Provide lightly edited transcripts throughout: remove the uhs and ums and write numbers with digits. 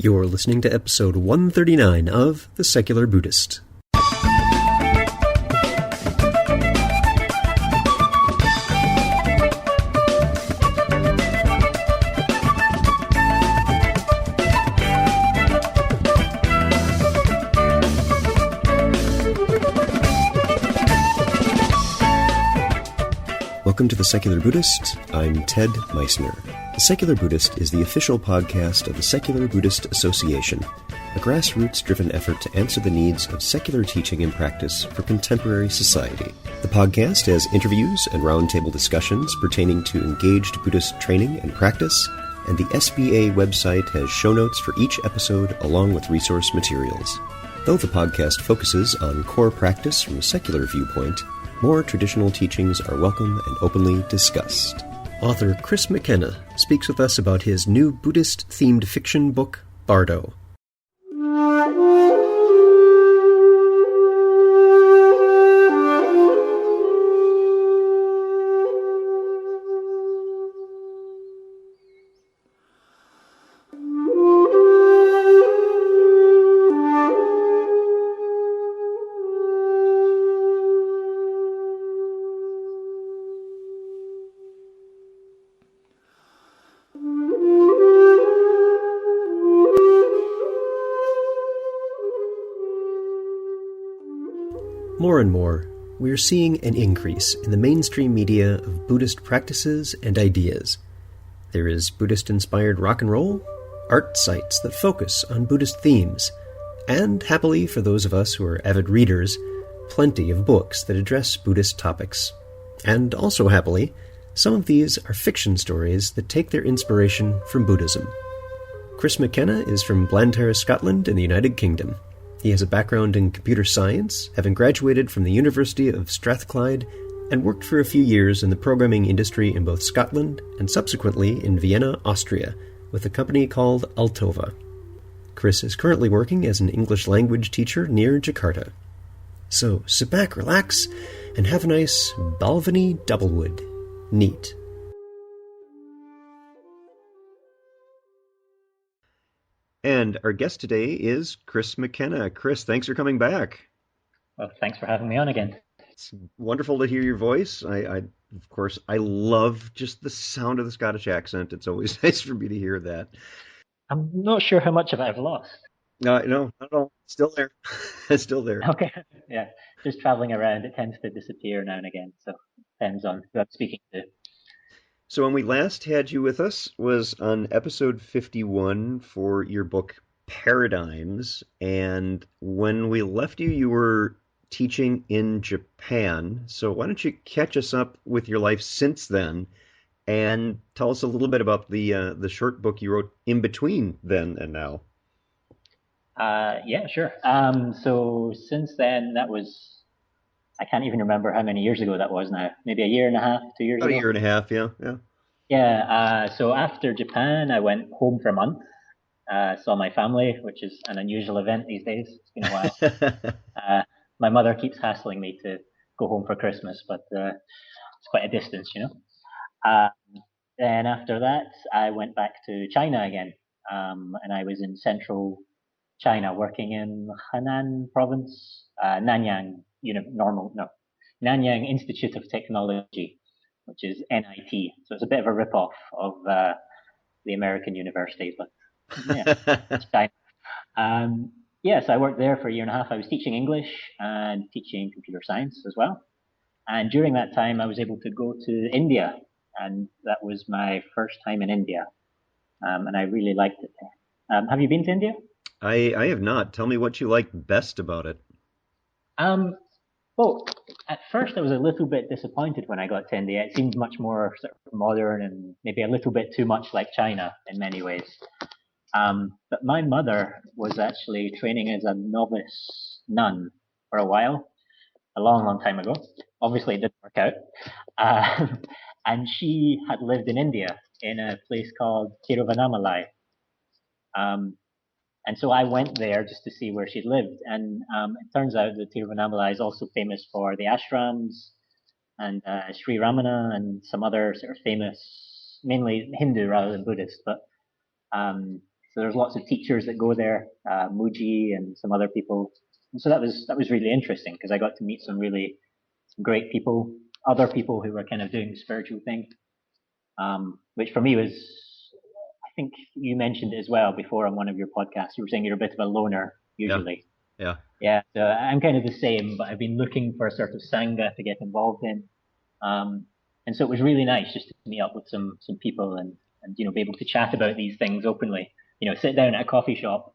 You're listening to episode 139 of The Secular Buddhist. Welcome to The Secular Buddhist. I'm Ted Meissner. The Secular Buddhist is the official podcast of the Secular Buddhist Association, a grassroots-driven effort to answer the needs of secular teaching and practice for contemporary society. The podcast has interviews and roundtable discussions pertaining to engaged Buddhist training and practice, and the SBA website has show notes for each episode along with resource materials. Though the podcast focuses on core practice from a secular viewpoint, more traditional teachings are welcome and openly discussed. Author Chris McKenna speaks with us about his new Buddhist-themed fiction book, Bardo. More and more, we are seeing an increase in the mainstream media of Buddhist practices and ideas. There is Buddhist-inspired rock and roll, art sites that focus on Buddhist themes, and, happily for those of us who are avid readers, plenty of books that address Buddhist topics. And also happily, some of these are fiction stories that take their inspiration from Buddhism. Chris McKenna is from Blantyre, Scotland in the United Kingdom. He has a background in computer science, having graduated from the University of Strathclyde and worked for a few years in the programming industry in both Scotland and subsequently in Vienna, Austria, with a company called Altova. Chris is currently working as an English language teacher near Jakarta. So sit back, relax, and have a nice Balvenie Doublewood. Neat. And our guest today is Chris McKenna. Chris, thanks for coming back. Well, thanks for having me on again. It's wonderful to hear your voice. Of course, I love just the sound of the Scottish accent. It's always nice for me to hear that. I'm not sure how much of it I've lost. No, not at all. Still there. It's still there. Okay, yeah. Just traveling around, it tends to disappear now and again. So it depends on who I'm speaking to. So when we last had you with us was on episode 51 for your book Paradigms, and when we left you, you were teaching in Japan. So why don't you catch us up with your life since then, and tell us a little bit about the short book you wrote in between then and now. Yeah, sure. So since then, I can't even remember how many years ago that was now. Maybe a year and a half, 2 years About ago. a year and a half, yeah. Yeah. So after Japan, I went home for a month. Saw my family, which is an unusual event these days. It's been a while. My mother keeps hassling me to go home for Christmas, but it's quite a distance, you know. Then after that, I went back to China again, and I was in central China working in Henan province, Nanyang Nanyang Institute of Technology, which is NIT. So it's a bit of a rip-off of the American university, but yeah, it's China. Yes, I worked there for a year and a half. I was teaching English and teaching computer science as well. And during that time, I was able to go to India, and that was my first time in India, and I really liked it there. Have you been to India? I have not. Tell me what you like best about it. Well, at first I was a little bit disappointed when I got to India. It seemed much more sort of modern and maybe a little bit too much like China in many ways. But my mother was actually training as a novice nun for a while, a long, long time ago. Obviously it didn't work out. And she had lived in India in a place called Tiruvannamalai. And so I went there just to see where she'd lived. And it turns out that Tiruvannamalai is also famous for the ashrams and Sri Ramana and some other sort of famous, mainly Hindu rather than Buddhist, but some So there's lots of teachers that go there, Muji and some other people. And so that was really interesting because I got to meet some really great people, other people who were kind of doing the spiritual thing, which for me was, I think you mentioned it as well before on one of your podcasts. You were saying you're a bit of a loner Yeah. usually. Yeah. Yeah, so I'm kind of the same, but I've been looking for a sort of sangha to get involved in. And so it was really nice just to meet up with some people and be able to chat about these things openly. Sit down at a coffee shop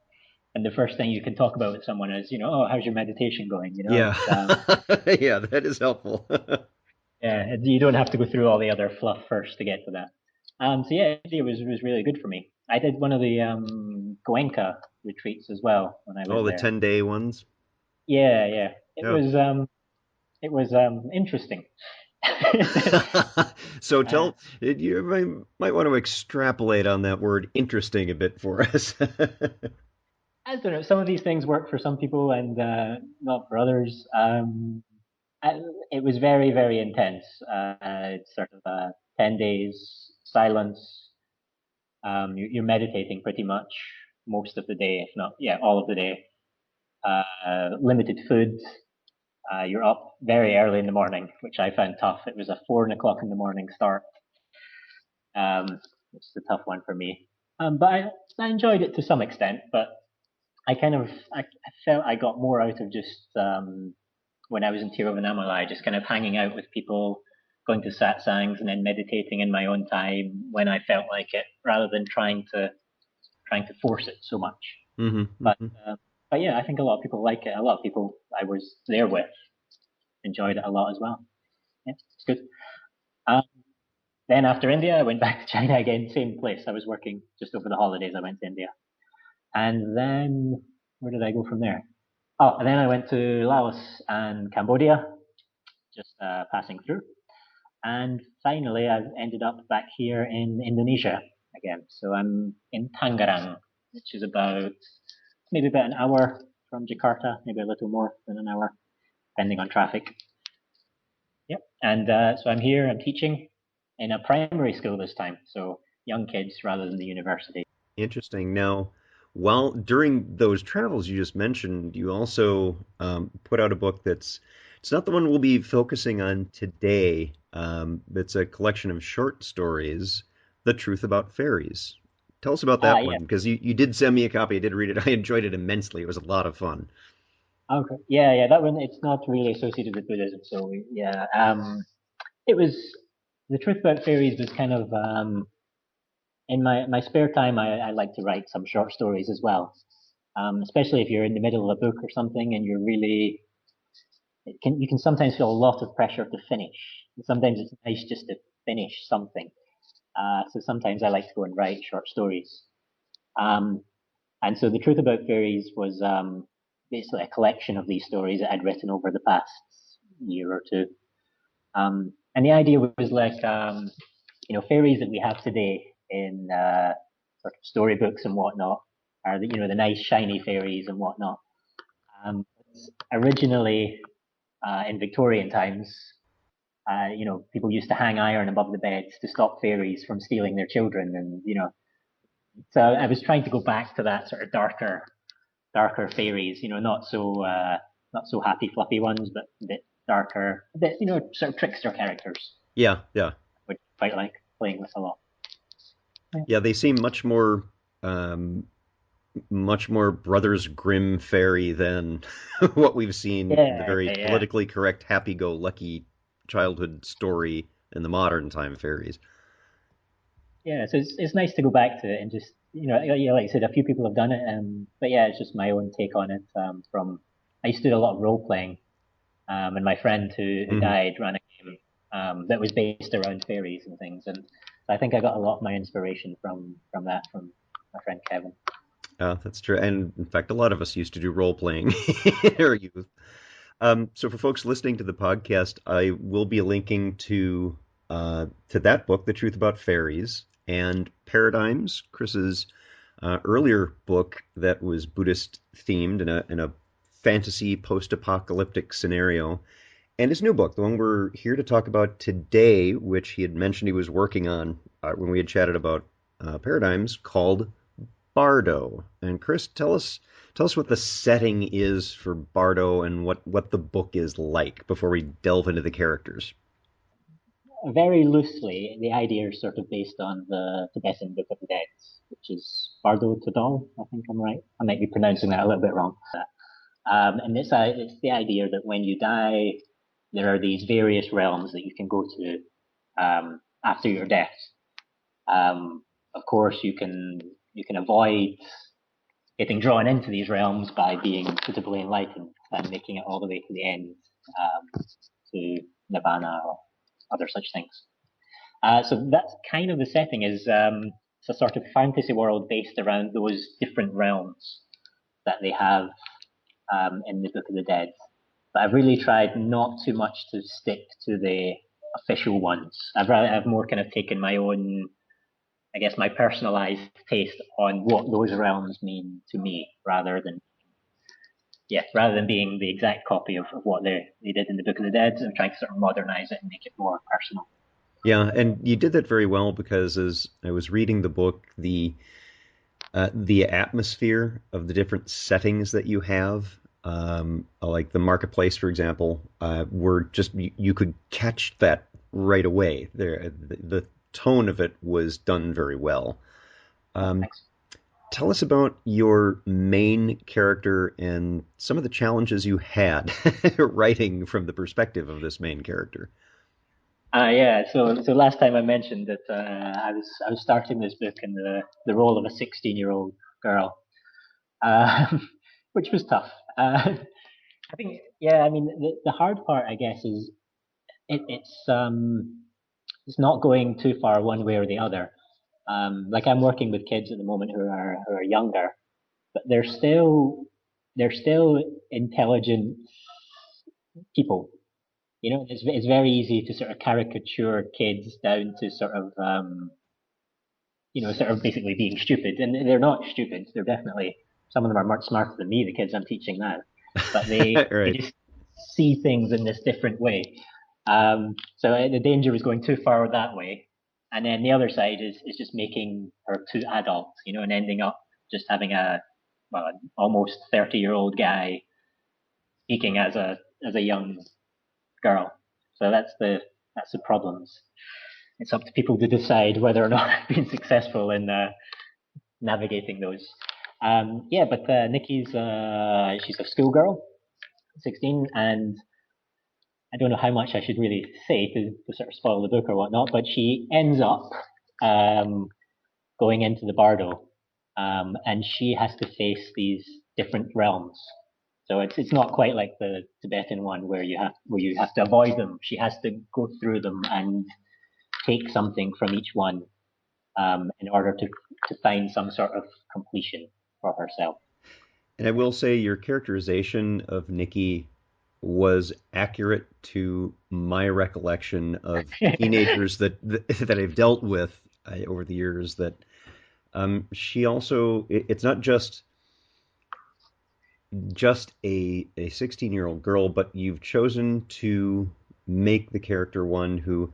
and the first thing you can talk about with someone is, oh, how's your meditation going? Yeah. It's Yeah, that is helpful. yeah, you don't have to go through all the other fluff first to get to that. So yeah, India was really good for me. I did one of the Goenka retreats as well when I Oh, was the there. 10-day ones. Yeah, yeah. It Yeah. was interesting. So uh, might want to extrapolate on that word interesting a bit for us. I don't know. Some of these things work for some people and not for others. I, it was very, very intense. It's sort of 10 days silence. You're meditating pretty much most of the day, if not, yeah, all of the day. Limited food. You're up very early in the morning, which I found tough. It was a 4 o'clock in the morning start. Which is a tough one for me. But I enjoyed it to some extent, but I felt I got more out of just when I was in Tiruvannamalai, just kind of hanging out with people, going to satsangs and then meditating in my own time when I felt like it, rather than trying to force it so much. Hmm. But Hmm. uh, but yeah, I think a lot of people like it. A lot of people I was there with enjoyed it a lot as well. Yeah, it's good. Um, then after India, I went back to China again, same place. I was working just over the holidays. I went to India, and then where did I go from there? Oh, and then I went to Laos and Cambodia, just passing through. And finally, I've ended up back here in Indonesia again. So I'm in Tangerang, which is maybe about an hour from Jakarta, maybe a little more than an hour, depending on traffic. Yep. And so I'm here, I'm teaching in a primary school this time. So young kids rather than the university. Interesting. Now, while during those travels you just mentioned, you also put out a book that's it's not the one we'll be focusing on today. It's a collection of short stories, The Truth About Fairies. Tell us about Ah, that yeah. one, because you did send me a copy. I did read it. I enjoyed it immensely. It was a lot of fun. Okay. Yeah, yeah. That one, it's not really associated with Buddhism. So yeah, it was the truth about fairies was kind of in my spare time. I like to write some short stories as well. Especially if you're in the middle of a book or something and you can sometimes feel a lot of pressure to finish. And sometimes it's nice just to finish something. So sometimes I like to go and write short stories. Um, and so the truth about fairies was basically a collection of these stories that I'd written over the past year or two. And the idea was like, fairies that we have today in sort of storybooks and whatnot are the nice shiny fairies and whatnot. Um, Originally, in Victorian times, people used to hang iron above the beds to stop fairies from stealing their children, and so I was trying to go back to that sort of darker fairies, not so happy fluffy ones, but a bit darker, a bit sort of trickster characters, Yeah, yeah, which I quite like playing with a lot. Yeah, yeah. They seem um, much more Brothers Grimm fairy than what we've seen in the yeah, very yeah. politically correct, happy-go-lucky childhood story in the modern time fairies. Yeah, so it's nice to go back to it and just like I said, a few people have done it, but yeah, it's just my own take on it. From I used to do a lot of role playing, and my friend who Hmm. died ran a game that was based around fairies and things, and I think I got a lot of my inspiration from that from my friend Kevin. That's true. And in fact, a lot of us used to do role playing in our youth. So for folks listening to the podcast, I will be linking to that book, The Truth About Fairies, and Paradigms, Chris's earlier book that was Buddhist themed in a fantasy post-apocalyptic scenario, and his new book, the one we're here to talk about today, which he had mentioned he was working on when we had chatted about Paradigms, called Bardo. And Chris, tell us what the setting is for Bardo and what the book is like before we delve into the characters. Very loosely, the idea is sort of based on the Tibetan Book of the Dead, which is Bardo Todal, I think I'm right. I might be pronouncing that a little bit wrong. And it's the idea that when you die, there are these various realms that you can go to after your death. Of course, you can avoid getting drawn into these realms by being suitably enlightened and making it all the way to the end, to nirvana or other such things. So that's kind of the setting. Is It's a sort of fantasy world based around those different realms that they have in the Book of the Dead. But I've really tried not too much to stick to the official ones. I've more kind of taken my own, I guess, my personalized taste on what those realms mean to me, rather than being the exact copy of what they did in the Book of the Dead. I'm trying to sort of modernize it and make it more personal. Yeah, and you did that very well because as I was reading the book, the atmosphere of the different settings that you have, like the marketplace, for example, were just you could catch that right away. The tone of it was done very well. Um, Thanks. Tell us about your main character and some of the challenges you had writing from the perspective of this main character. Yeah. So last time I mentioned that I was starting this book in the role of a 16-year-old girl, which was tough. I think, yeah. I mean, the hard part, I guess, is it's not going too far one way or the other. Like I'm working with kids at the moment who are younger, but they're still intelligent people. It's very easy to sort of caricature kids down to sort of basically being stupid, and they're not stupid. They're definitely Some of them are much smarter than me, the kids I'm teaching now, but they Right. just see things in this different way. So the danger is going too far that way, and then the other side is just making her too adult, and ending up just having an almost 30-year-old guy speaking as a young girl. So that's the problems. It's up to people to decide whether or not I've been successful in navigating those. Yeah, but Nikki's she's a schoolgirl, 16, and I don't know how much I should really say to sort of spoil the book or whatnot, but she ends up um, going into the Bardo, and she has to face these different realms. So it's not quite like the Tibetan one where you have to avoid them. She has to go through them and take something from each one in order to find some sort of completion for herself. And I will say your characterization of Nikki was accurate to my recollection of teenagers that I've dealt with over the years. That she also it's not just a 16-year-old girl, but you've chosen to make the character one who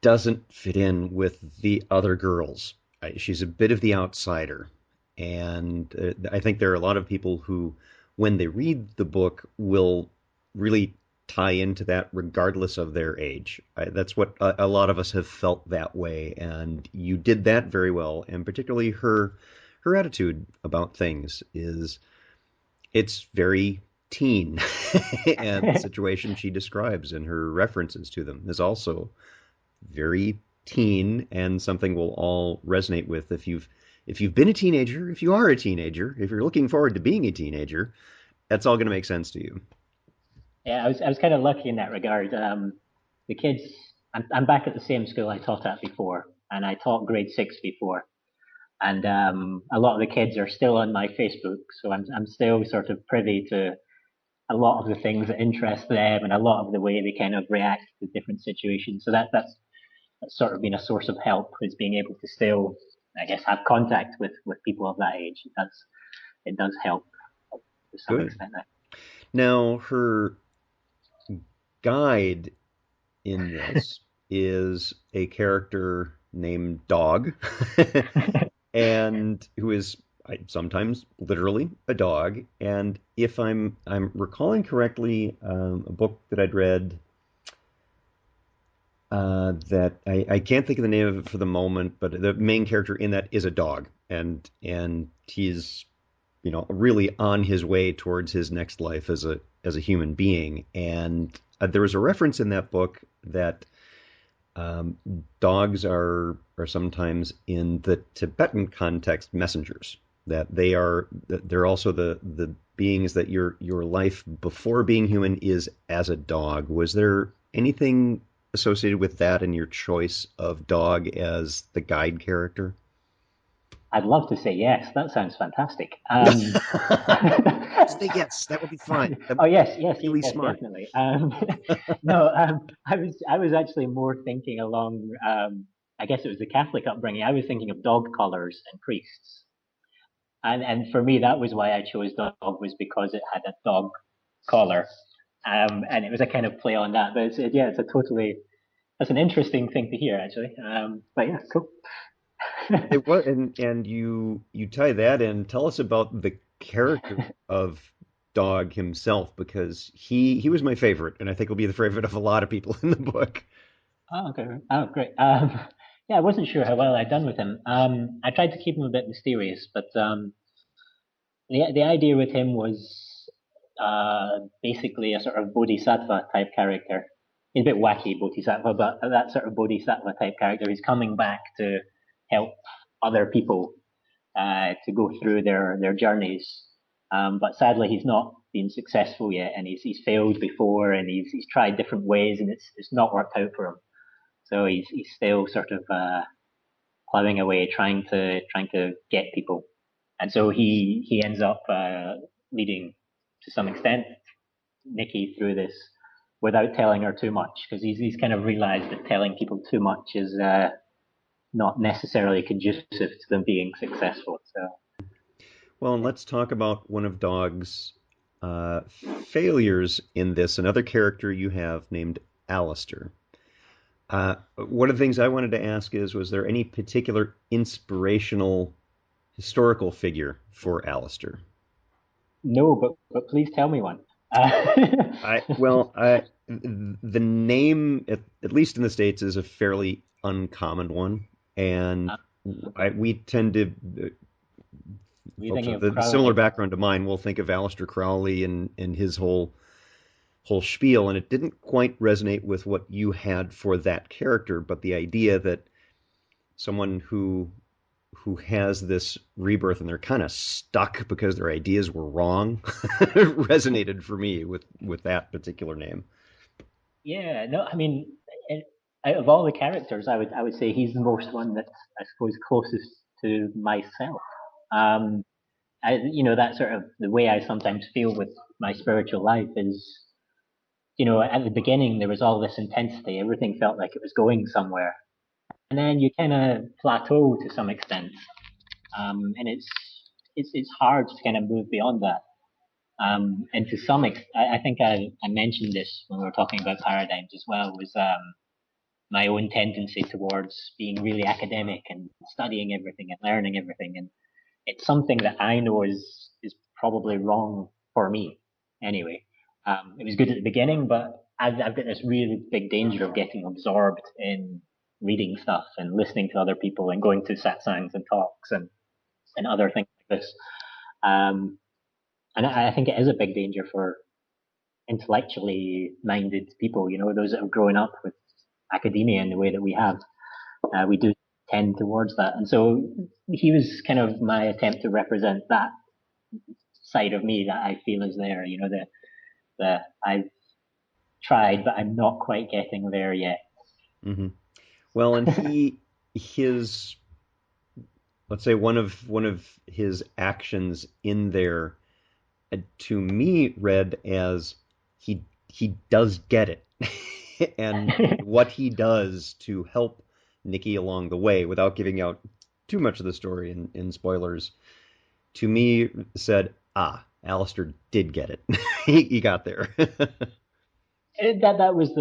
doesn't fit in with the other girls. She's a bit of the outsider. And I think there are a lot of people who, when they read the book, will really tie into that regardless of their age. That's what a lot of us have felt that way. And you did that very well. And particularly her attitude about things is it's very teen. And the situation she describes and her references to them is also very teen and something we'll all resonate with if you've been a teenager, if you are a teenager, if you're looking forward to being a teenager, that's all going to make sense to you. Yeah, I was kind of lucky in that regard. The kids, I'm back at the same school I taught at before, and I taught grade 6 before, and a lot of the kids are still on my Facebook, so I'm still sort of privy to a lot of the things that interest them and a lot of the way they kind of react to different situations. So that's sort of been a source of help, is being able to still, I guess, have contact with people of that age. It does help to some Good. extent. Now, her guide in this is a character named Dog, and who is sometimes literally a dog. And if I'm recalling correctly, a book that I'd read that I can't think of the name of it for the moment, but the main character in that is a dog, and he's really on his way towards his next life as a human being. And there was a reference in that book that um, dogs are sometimes in the Tibetan context messengers. That they're also the beings that your life before being human is as a dog. Was there anything associated with that in your choice of dog as the guide character? I'd love to say yes. That sounds fantastic. Say yes, that would be fine. That Oh would be yes, yes, really yes, smart. definitely. No, I was actually more thinking along. I guess it was the Catholic upbringing. I was thinking of dog collars and priests, and for me that was why I chose dog, was because it had a dog collar, and it was a kind of play on that. But yeah, it's a totally that's an interesting thing to hear actually. But yeah, cool. It was, and you tie that in. Tell us about the character of Dog himself, because he was my favorite, and I think will be the favorite of a lot of people in the book. Oh, okay. Oh, great. Yeah, I wasn't sure how well I'd done with him. I tried to keep him a bit mysterious, but the idea with him was basically a sort of bodhisattva type character. He's a bit wacky, bodhisattva, but that sort of bodhisattva type character. He's coming back to help other people to go through their journeys. But sadly, he's not been successful yet, and he's failed before, and he's tried different ways, and it's not worked out for him. So he's still sort of plowing away, trying to get people, and so he ends up leading to some extent Nikki through this without telling her too much, because he's kind of realized that telling people too much is not necessarily conducive to them being successful. So Well, and let's talk about one of Dog's failures in this. Another character you have named Alistair. One of the things I wanted to ask is, was there any particular inspirational historical figure for Alistair? no, but please tell me one. The name, at least in the States, is a fairly uncommon one, and we tend to We're folks thinking with of a similar Crowley. background to mine will think of Aleister Crowley and his whole spiel, and it didn't quite resonate with what you had for that character, but the idea that someone who has this rebirth and they're kind of stuck because their ideas were wrong resonated for me with that particular name. Yeah, no, I mean, it, out of all the characters, I would say he's the most one that's I suppose closest to myself. Um, that sort of the way I sometimes feel with my spiritual life is, at the beginning there was all this intensity, everything felt like it was going somewhere, and then you kind of plateau to some extent, and it's hard to kind of move beyond that. And to some extent, I think I mentioned this when we were talking about paradigms as well, was my own tendency towards being really academic and studying everything and learning everything. And it's something that I know is probably wrong for me anyway. It was good at the beginning, but I've got this really big danger of getting absorbed in reading stuff and listening to other people and going to satsangs and talks and other things like this. Um, and I think it is a big danger for intellectually minded people, those that have grown up with academia in the way that we have. We do tend towards that. And so he was kind of my attempt to represent that side of me that I feel is there, the I've tried, but I'm not quite getting there yet. Hmm. Well, and his, let's say one of his actions in there, to me read as he does get it, and what he does to help Nikki along the way, without giving out too much of the story in spoilers, to me said, Alistair did get it. He got there. That was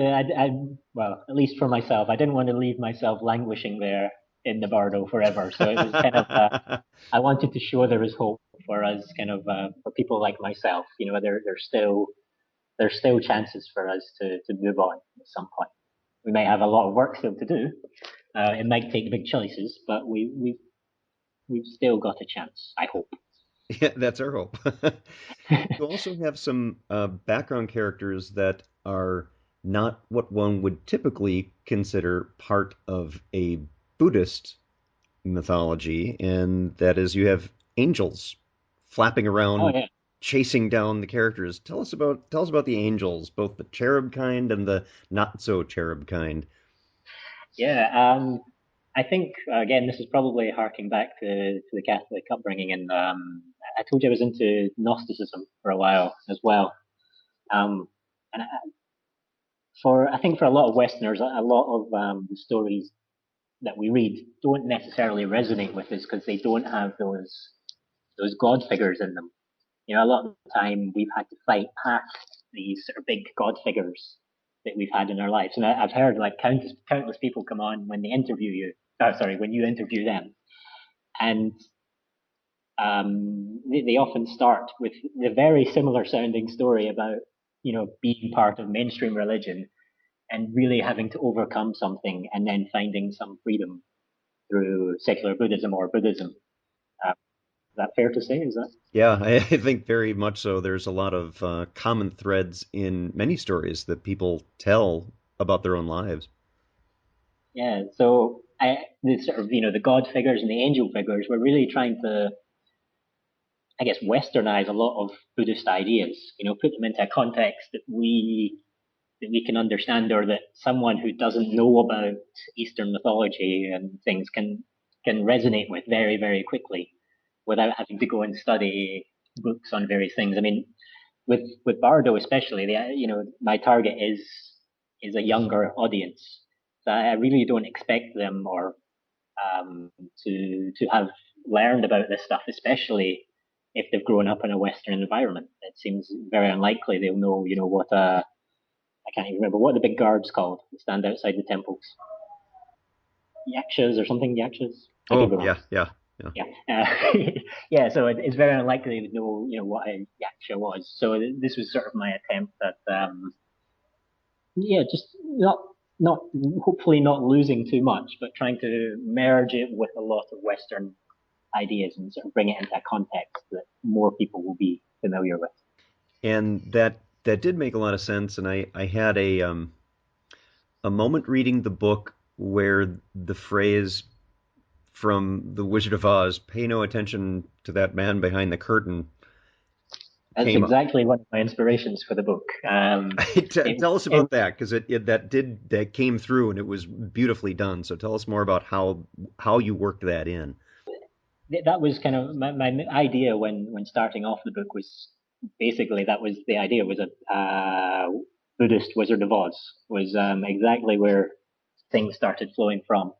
well, at least for myself, I didn't want to leave myself languishing there in the Bardo forever. So it was kind of I wanted to show there is hope for us, kind of for people like myself. There's still chances for us to move on at some point. We might have a lot of work still to do. It might take big choices, but we've still got a chance. I hope. Yeah, that's our hope. You also have some background characters that are not what one would typically consider part of a Buddhist mythology, and that is you have angels flapping Oh around, yeah, chasing down the characters. Tell us about the angels, both the cherub kind and the not so cherub kind. yeah. I think again, this is probably harking back to the Catholic upbringing, and I told you I was into Gnosticism for a while as well. Um, and I think for a lot of Westerners, a lot of the stories that we read don't necessarily resonate with us because they don't have those god figures in them. A lot of the time we've had to fight past these sort of big god figures that we've had in our lives. And I've heard like countless people come on when they interview you. Sorry, when you interview them, and they often start with the very similar sounding story about being part of mainstream religion and really having to overcome something and then finding some freedom through secular Buddhism or Buddhism. Is that fair to say? Is that? Yeah, I think very much so. There's a lot of common threads in many stories that people tell about their own lives. Yeah. So the sort of the god figures and the angel figures were really trying to, I guess, westernize a lot of Buddhist ideas. Put them into a context that we can understand, or that someone who doesn't know about Eastern mythology and things can resonate with very, very quickly without having to go and study books on various things. I mean, with Bardo especially, my target is a younger audience. So I really don't expect them or to have learned about this stuff, especially if they've grown up in a Western environment. It seems very unlikely they'll know, what I can't even remember what the big guards called that stand outside the temples. Yakshas or something, yakshas. I could Oh, be wrong. yeah, yeah, yeah. Yeah, yeah. So it's very unlikely to know, what a yaksha was. So this was sort of my attempt at, yeah, just not hopefully not losing too much, but trying to merge it with a lot of Western ideas and sort of bring it into a context that more people will be familiar with. And that did make a lot of sense. And I had a moment reading the book where the phrase from The Wizard of Oz, "Pay no attention to that man behind the curtain," That's came up. exactly one of my inspirations for the book. Tell us It about that, because that came through and it was beautifully done. So tell us more about how you worked that in. that was kind of my idea when starting off the book was basically that was the idea was a Buddhist Wizard of Oz was exactly where things started flowing from.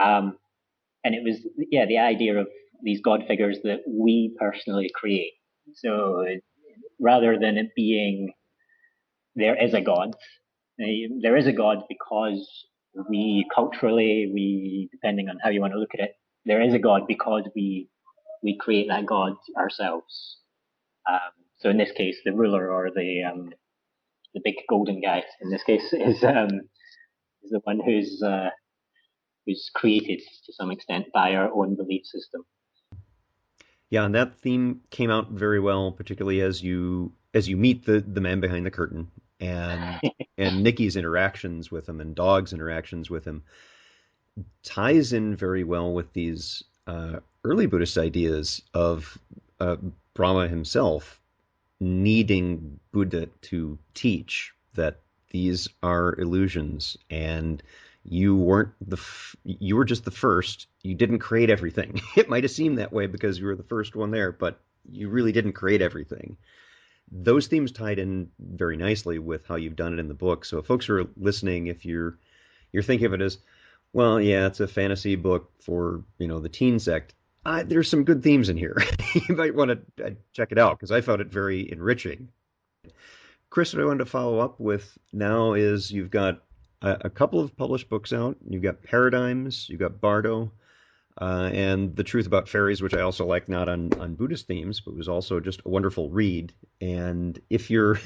Um, and it was the idea of these god figures that we personally create. So rather than it being there is a god, there is a god because we culturally, we depending on how you want to look at it, there is a god because we create that god ourselves. So in this case, the ruler or the big golden guy in this case is the one who's created to some extent by our own belief system. Yeah, and that theme came out very well, particularly as you meet the man behind the curtain, and Nikki's interactions with him and Dog's interactions with him ties in very well with these early Buddhist ideas of uh, Brahma himself needing Buddha to teach that these are illusions, and you were just the first. You didn't create everything. It might have seemed that way because you were the first one there, but you really didn't create everything. Those themes tied in very nicely with how you've done it in the book. So if folks are listening, if you're thinking of it as, well, yeah, it's a fantasy book for the teen sect. There's some good themes in here. You might want to check it out because I found it very enriching. Chris, what I wanted to follow up with now is you've got a couple of published books out. You've got Paradigms, you've got Bardo, and The Truth About Fairies, which I also like, not on Buddhist themes, but was also just a wonderful read. And if you're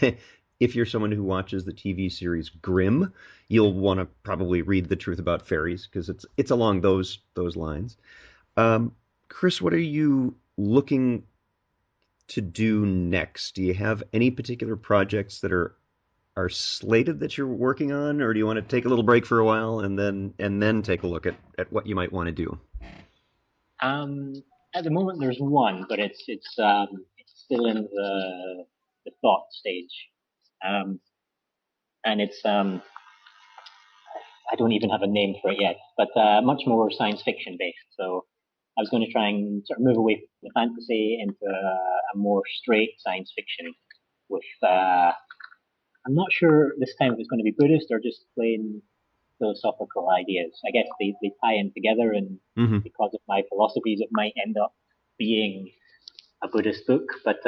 if you're someone who watches the TV series Grimm, you'll want to probably read The Truth About Fairies because it's along those lines. Chris, what are you looking to do next? Do you have any particular projects that are slated that you're working on, or do you want to take a little break for a while and then take a look at what you might want to do? At the moment, there's one, but it's still in the thought stage, and it's I don't even have a name for it yet, but much more science fiction based. So I was going to try and sort of move away from the fantasy into a more straight science fiction with, I'm not sure this time if it's going to be Buddhist or just plain philosophical ideas. I guess they tie in together, and because of my philosophies, it might end up being a Buddhist book. But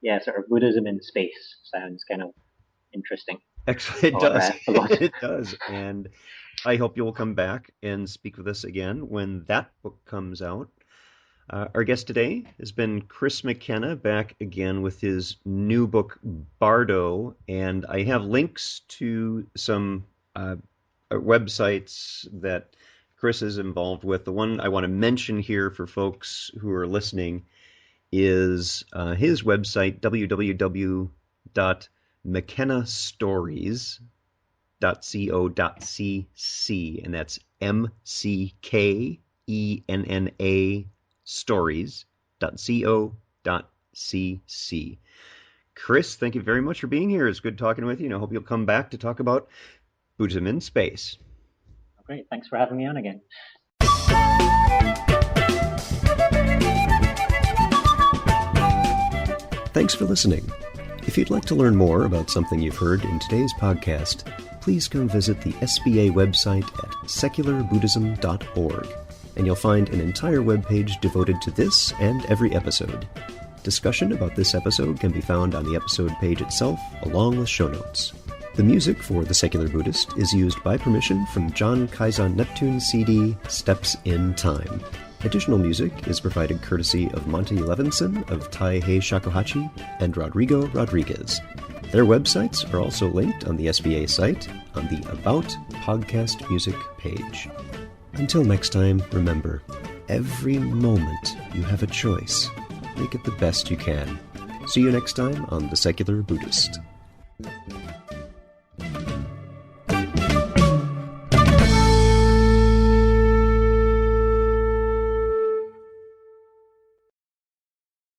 yeah, sort of Buddhism in space sounds kind of interesting. Excellent. It does. It does. And I hope you will come back and speak with us again when that book comes out. Our guest today has been Chris McKenna, back again with his new book, Bardo. And I have links to some websites that Chris is involved with. The one I want to mention here for folks who are listening is his website, www.mckennastories.co.cc, and that's MCKENNA stories.co.cc. Chris, thank you very much for being here. It's good talking with you, and I hope you'll come back to talk about Buddhism in space. Great. Thanks for having me on again. Thanks for listening. If you'd like to learn more about something you've heard in today's podcast, please come visit the SBA website at secularbuddhism.org, and you'll find an entire webpage devoted to this and every episode. Discussion about this episode can be found on the episode page itself, along with show notes. The music for The Secular Buddhist is used by permission from John Kaizen Neptune's CD, Steps in Time. Additional music is provided courtesy of Monty Levinson of Taihei Shakuhachi and Rodrigo Rodriguez. Their websites are also linked on the SBA site on the About Podcast Music page. Until next time, remember, every moment you have a choice. Make it the best you can. See you next time on The Secular Buddhist.